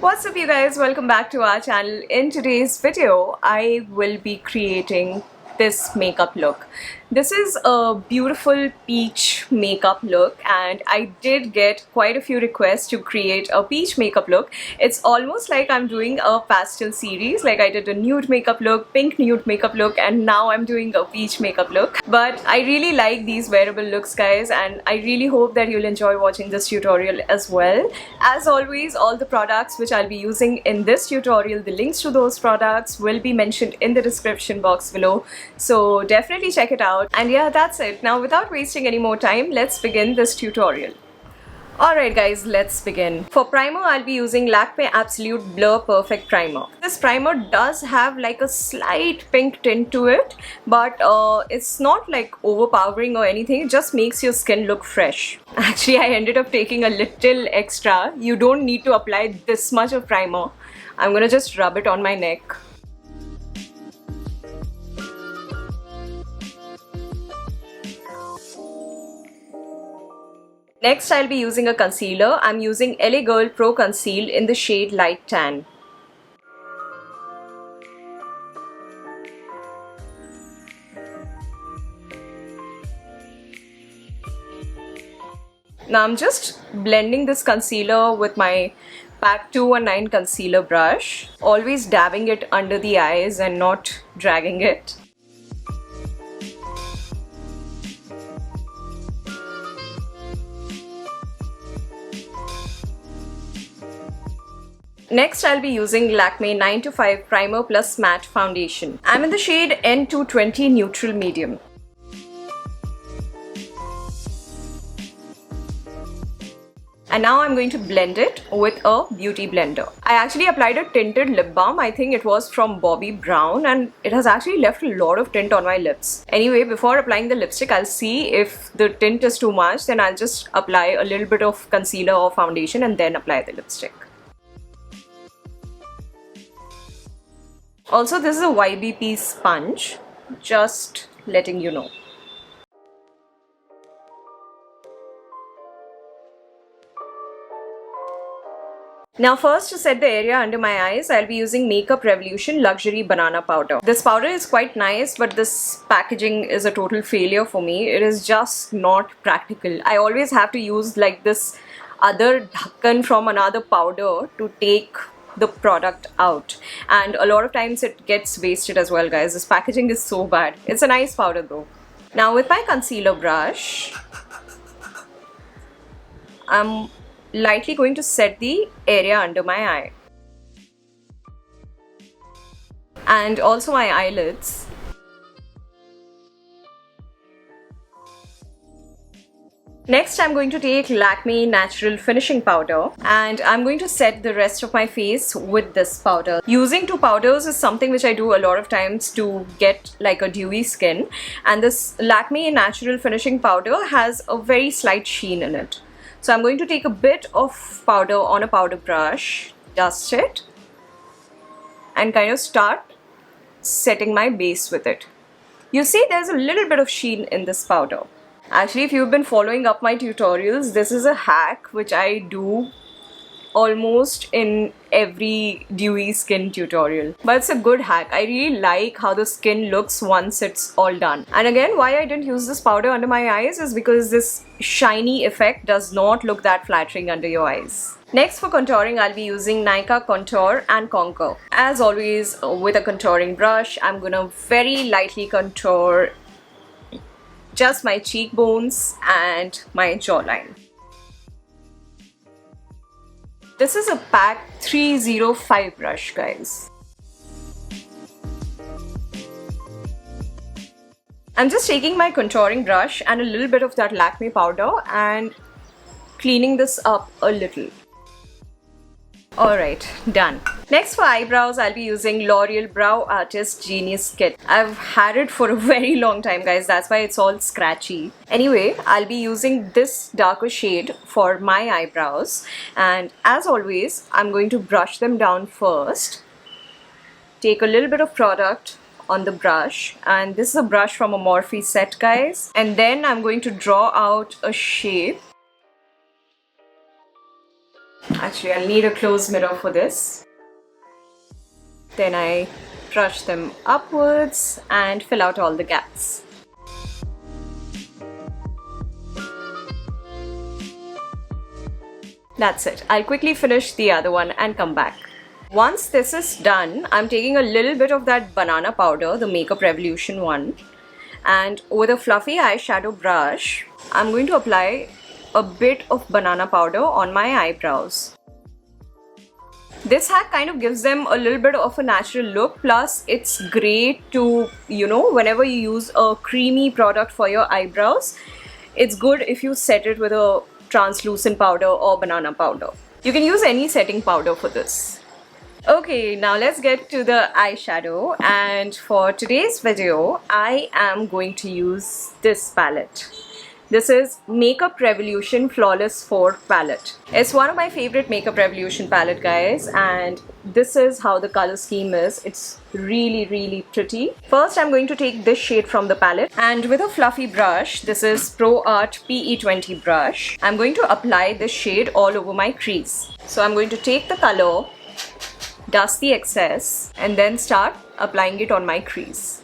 What's up you guys, welcome back to our channel. In today's video I will be creating this makeup look. This is a beautiful peach makeup look and I did get quite a few requests to create a peach makeup look. It's almost like I'm doing a pastel series, like I did a nude makeup look, pink nude makeup look, and now I'm doing a peach makeup look. But I really like these wearable looks guys, and I really hope that you'll enjoy watching this tutorial as well. As always, all the products which I'll be using in this tutorial, the links to those products will be mentioned in the description box below, so definitely check it out. And yeah, that's it. Now without wasting any more time, let's begin this tutorial. Alright guys, let's begin. For primer, I'll be using Lakme Absolute Blur Perfect Primer. This primer does have like a slight pink tint to it, but it's not like overpowering or anything. It just makes your skin look fresh. Actually, I ended up taking a little extra. You don't need to apply this much of primer. I'm gonna just rub it on my neck. Next, I'll be using a concealer. I'm using LA Girl Pro Conceal in the shade Light Tan. Now I'm just blending this concealer with my PAC 219 concealer brush, always dabbing it under the eyes and not dragging it. Next, I'll be using Lakme 9 to 5 Primer Plus Matte Foundation. I'm in the shade N220 Neutral Medium. And now I'm going to blend it with a beauty blender. I actually applied a tinted lip balm. I think it was from Bobbi Brown, and it has actually left a lot of tint on my lips. Anyway, before applying the lipstick, I'll see if the tint is too much. Then I'll just apply a little bit of concealer or foundation and then apply the lipstick. Also, this is a YBP sponge, just letting you know. Now first, to set the area under my eyes, I'll be using Makeup Revolution Luxury Banana Powder. This powder is quite nice, but this packaging is a total failure for me. It is just not practical. I always have to use like this other dhakkan from another powder to take the product out, and a lot of times it gets wasted as well guys. This packaging is so bad. It's a nice powder though. Now with my concealer brush, I'm lightly going to set the area under my eye and also my eyelids. Next, I'm going to take Lakme Natural Finishing Powder and I'm going to set the rest of my face with this powder. Using two powders is something which I do a lot of times to get like a dewy skin, and this Lakme Natural Finishing Powder has a very slight sheen in it. So I'm going to take a bit of powder on a powder brush, dust it, and kind of start setting my base with it. You see there's a little bit of sheen in this powder. Actually, if you've been following up my tutorials, this is a hack which I do almost in every dewy skin tutorial. But it's a good hack. I really like how the skin looks once it's all done. And again, why I didn't use this powder under my eyes is because this shiny effect does not look that flattering under your eyes. Next, for contouring, I'll be using Nykaa Contour and Conquer. As always, with a contouring brush, I'm gonna very lightly contour just my cheekbones and my jawline. This is a PAC 305 brush, guys. I'm just taking my contouring brush and a little bit of that Lakme powder and cleaning this up a little. Alright, done. Next, for eyebrows, I'll be using L'Oreal Brow Artist Genius Kit. I've had it for a very long time, guys. That's why it's all scratchy. Anyway, I'll be using this darker shade for my eyebrows. And as always, I'm going to brush them down first. Take a little bit of product on the brush. And this is a brush from a Morphe set, guys. And then I'm going to draw out a shape Actually, I'll need a closed mirror for this. Then I brush them upwards and fill out all the gaps. That's it. I'll quickly finish the other one and come back. Once this is done, I'm taking a little bit of that banana powder, the Makeup Revolution one, and with a fluffy eyeshadow brush, I'm going to apply a bit of banana powder on my eyebrows. This hack kind of gives them a little bit of a natural look, plus it's great to, whenever you use a creamy product for your eyebrows, it's good if you set it with a translucent powder or banana powder. You can use any setting powder for this. Okay, now let's get to the eyeshadow, and for today's video, I am going to use this palette. This is Makeup Revolution Flawless 4 palette. It's one of my favorite Makeup Revolution palette, guys, and this is how the color scheme is. It's really pretty. First, I'm going to take this shade from the palette, and with a fluffy brush, this is Pro Art PE20 brush, I'm going to apply this shade all over my crease. So I'm going to take the color, dust the excess, and then start applying it on my crease.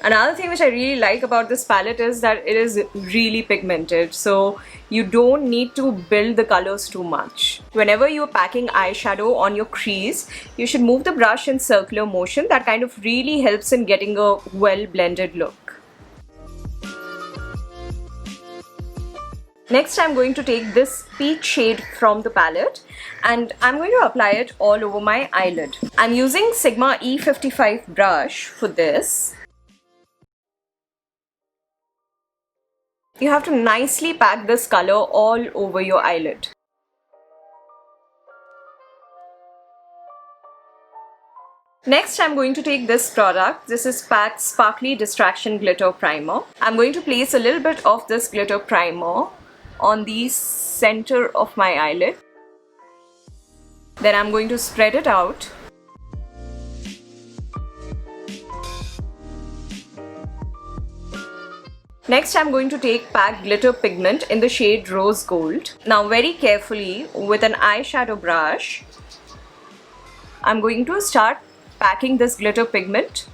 Another thing which I really like about this palette is that it is really pigmented, so you don't need to build the colors too much. Whenever you're packing eyeshadow on your crease, you should move the brush in circular motion. That kind of really helps in getting a well blended look. Next, I'm going to take this peach shade from the palette and I'm going to apply it all over my eyelid. I'm using Sigma E55 brush for this. You have to nicely pack this color all over your eyelid. Next, I'm going to take this product. This is PAC Sparkly Distraction Glitter Primer. I'm going to place a little bit of this glitter primer on the center of my eyelid. Then I'm going to spread it out. Next, I'm going to take PAC Glitter Pigment in the shade Rose Gold. Now, very carefully with an eyeshadow brush, I'm going to start packing this glitter pigment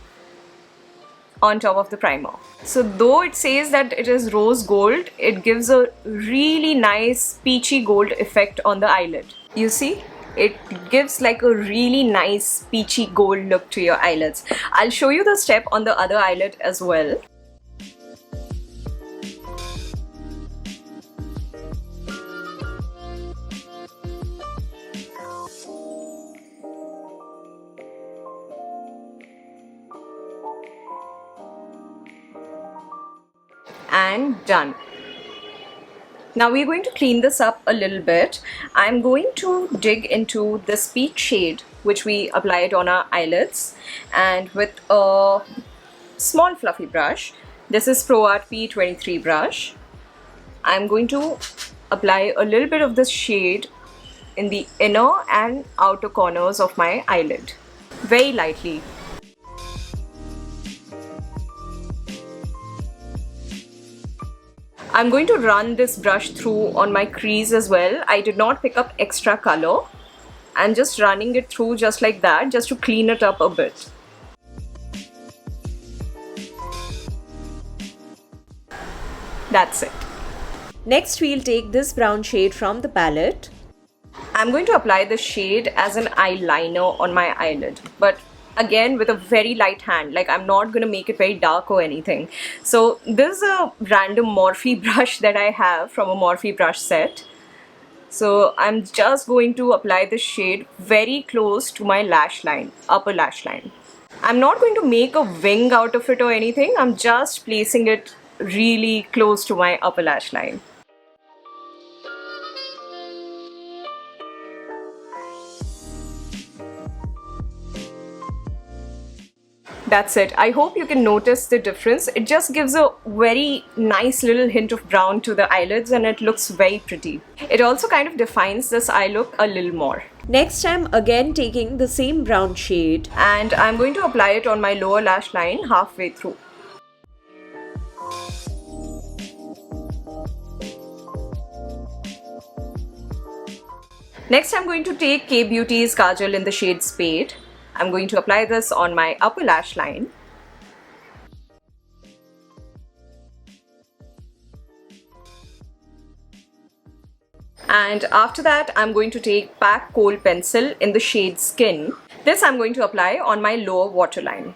on top of the primer. So though it says that it is rose gold, it gives a really nice peachy gold effect on the eyelid. You see? It gives like a really nice peachy gold look to your eyelids. I'll show you the step on the other eyelid as well. And done. Now we're going to clean this up a little bit. I'm going to dig into this peach shade which we applied on our eyelids, and with a small fluffy brush, this is Pro Art P23 brush, I'm going to apply a little bit of this shade in the inner and outer corners of my eyelid, very lightly. I'm going to run this brush through on my crease as well. I did not pick up extra color. I'm just running it through just like that, just to clean it up a bit. That's it. Next, we'll take this brown shade from the palette. I'm going to apply this shade as an eyeliner on my eyelid, but again with a very light hand. Like, I'm not going to make it very dark or anything. So this is a random Morphe brush that I have from a Morphe brush set. So I'm just going to apply this shade very close to my lash line, upper lash line. I'm not going to make a wing out of it or anything. I'm just placing it really close to my upper lash line. That's it. I hope you can notice the difference. It just gives a very nice little hint of brown to the eyelids and it looks very pretty. It also kind of defines this eye look a little more. Next, I'm again taking the same brown shade and I'm going to apply it on my lower lash line halfway through. Next, I'm going to take K Beauty's Kajal in the shade Spade. I'm going to apply this on my upper lash line. And after that, I'm going to take PAC Kohl pencil in the shade Skin. This I'm going to apply on my lower waterline.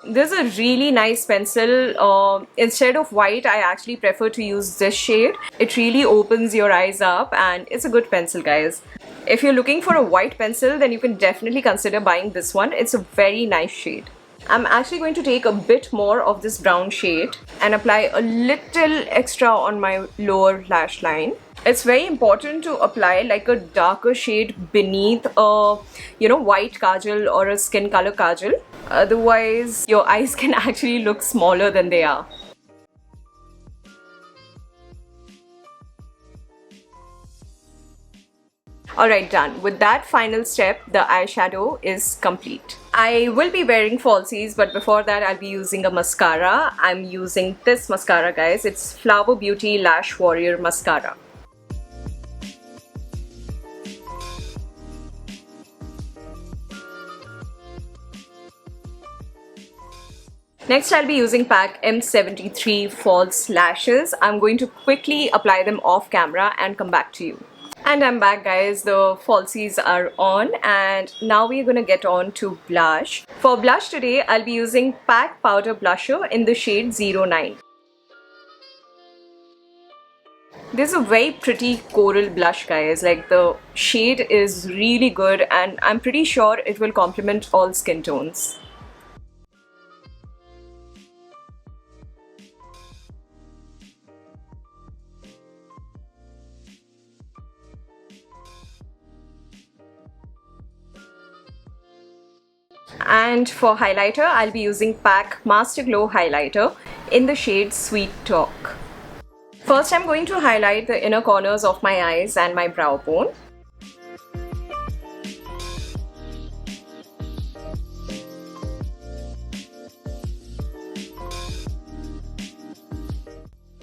This is a really nice pencil. Instead of white, I actually prefer to use this shade. It really opens your eyes up and it's a good pencil, guys. If you're looking for a white pencil, then you can definitely consider buying this one. It's a very nice shade. I'm actually going to take a bit more of this brown shade and apply a little extra on my lower lash line. It's very important to apply like a darker shade beneath a white kajal or a skin color kajal. Otherwise, your eyes can actually look smaller than they are. Alright, done. With that final step, the eyeshadow is complete. I will be wearing falsies, but before that I'll be using a mascara. I'm using this mascara, guys. It's Flower Beauty Lash Warrior Mascara. Next, I'll be using PAC M73 False Lashes. I'm going to quickly apply them off camera and come back to you. And I'm back, guys. The falsies are on and now we're gonna get on to blush. For blush today, I'll be using PAC Powder Blusher in the shade 09. This is a very pretty coral blush, guys. Like, the shade is really good and I'm pretty sure it will complement all skin tones. And for highlighter, I'll be using PAC Master Glow Highlighter in the shade Sweet Talk. First, I'm going to highlight the inner corners of my eyes and my brow bone.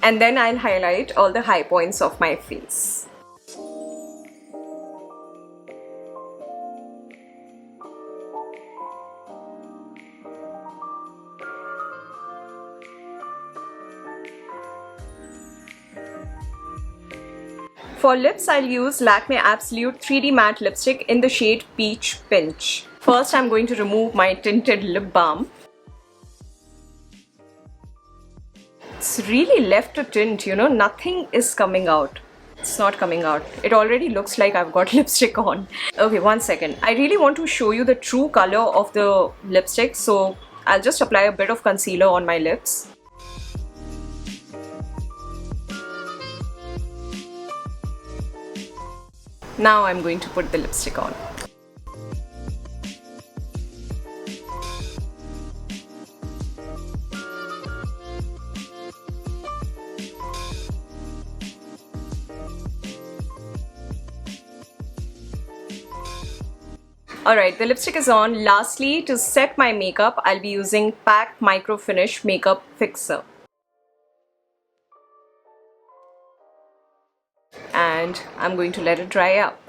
And then I'll highlight all the high points of my face. For lips, I'll use Lakme Absolute 3D Matte Lipstick in the shade Peach Pinch. First, I'm going to remove my tinted lip balm. It's really left to tint, nothing is coming out. It's not coming out. It already looks like I've got lipstick on. Okay, one second. I really want to show you the true color of the lipstick, so I'll just apply a bit of concealer on my lips. Now I'm going to put the lipstick on. Alright, the lipstick is on. Lastly, to set my makeup, I'll be using PAC Micro Finish Makeup Fixer. And I'm going to let it dry up.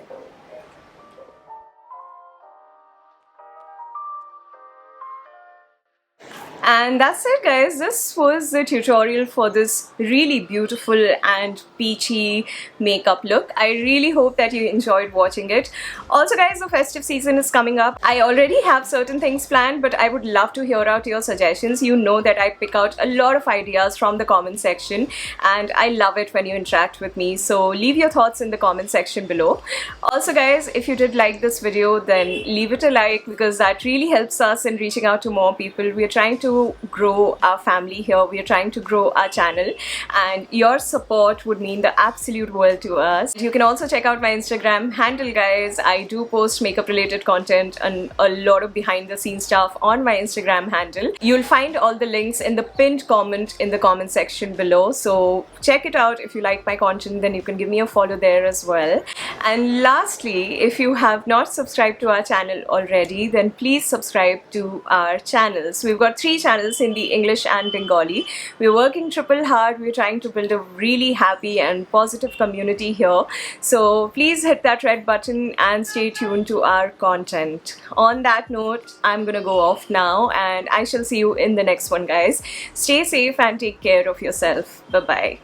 And that's it, guys. This was the tutorial for this really beautiful and peachy makeup look. I really hope that you enjoyed watching it. Also, guys, the festive season is coming up. I already have certain things planned, but I would love to hear out your suggestions. You know that I pick out a lot of ideas from the comment section and I love it when you interact with me. So leave your thoughts in the comment section below. Also, guys, if you did like this video, then leave it a like because that really helps us in reaching out to more people. We are trying to grow our family here. We are trying to grow our channel and your support would mean the absolute world to us. You can also check out my Instagram handle, guys. I do post makeup related content and a lot of behind the scenes stuff on my Instagram handle. You'll find all the links in the pinned comment in the comment section below, so check it out. If you like my content, then you can give me a follow there as well. And lastly, if you have not subscribed to our channel already, then please subscribe to our channels. We've got 3 channels channels, Hindi, English and Bengali. We're working triple hard. We're trying to build a really happy and positive community here. So please hit that red button and stay tuned to our content. On that note, I'm gonna go off now and I shall see you in the next one, guys. Stay safe and take care of yourself. Bye-bye.